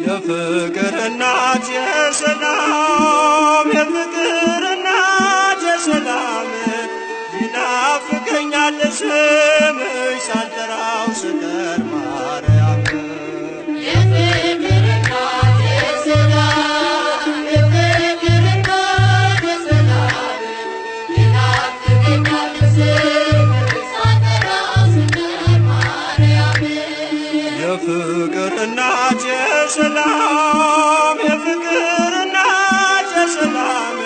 የፍቅር እናት የሰላም የፍቅር እናት የሰላም ይናፍቀኛል ስምሽ ሳልጠራው ስቀር ማርያም የፍቅር እናት የሰላም የፍቅር እናት የሰላም ይናፍቀኛል ስምሽ ሳልጠራው ስቀር ማርያም የፍቅር እናት የሰላም የፍቅር እናት የሰላም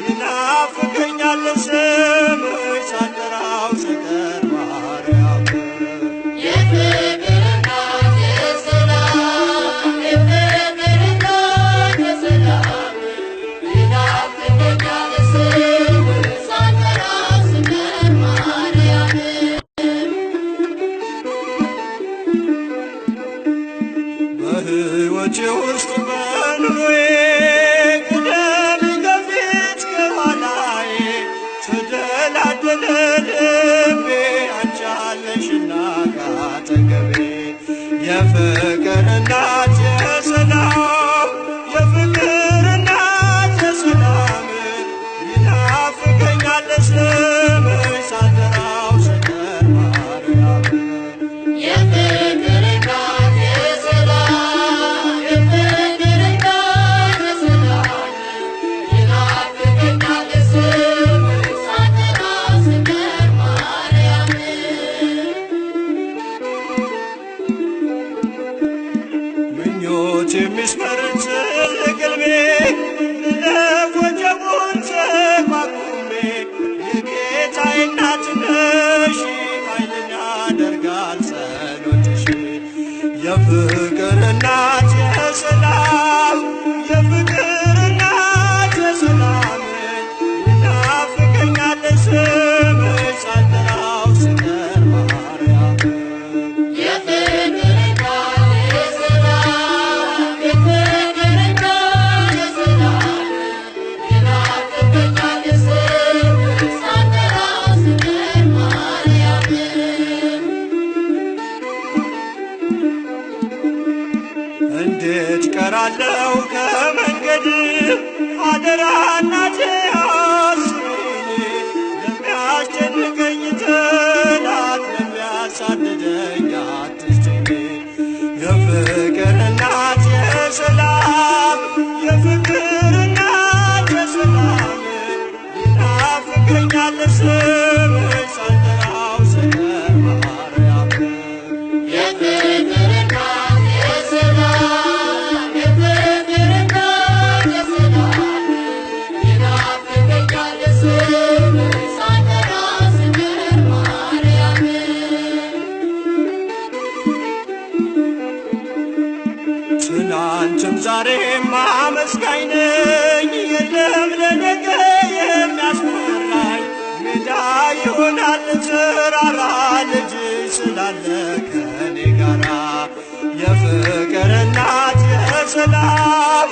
ይናፍቀኛል ስምሽ ሳልጠራው ስቀር ማርያም የፍቅር እናት የሰላም የፍቅር እናት የሰላም ይናፍቀኛል ስምሽ ሳልጠራው ስቀር ማርያም በሕይወቴ ውስጥ በኑሮዬ ቅደም ከፊት ከኋላዬ ተደላደለ ልቤ አንቺ አለሽና ካጠገቤ የፍቅር እናት የሰላም የፍቅር እናት የሰላም ይናፍቀኛል ስምሽ ሳልጠራው ስቀር ማርያም የፍቅር እናት የሰላም የፍቅር እናት የሰላም ይናፍቀኛል ስምሽ ሳልጠራው ስቀር ማርያም ምኞት የሚስመርት ልቅልቤ ልለፍ ወጀቡን ተቋቁሜ የጌታዬ እናት ነሽ ኃይልን ያደርጋል ጸሎትሽ የፍቅር እናት የሰላም የፍቅር እናት የሰላም ይናፍቀኛል ስምሽ ሳልጠራው ስቀር ማርያም የፍቅር እናት የሰላም የፍቅር እናት የሰላም ይናፍቀኛል ስምሽ ሳልጠራው ስቀር ማርያም እንዴት ቀራለው ከመንገድ አደራ እናቴ አስቢኝ ለሚያስጨንቀኝ ጠላት ለሚያሳድደኝ አትስጭኝ የፍቅር እናት የሰላም የፍቅር እናት የሰላም ይናፍቀኛል ስምሽ ሳልጠራው ስቀር ማርያም የፍቅር እናት የሰላም የፍቅር እናት የሰላም ይናፍቀኛል ስምሽ ሳልጠራው ስቀር ማርያም ትናንትም ዛሬም አመስጋኝ ነኝ የለም ለነገ የሚያስፈራኝ ሜዳ ይሆናል ተራራ ልጅ ስላለ ከኔ ጋራ የፍቅር እናት የሰላም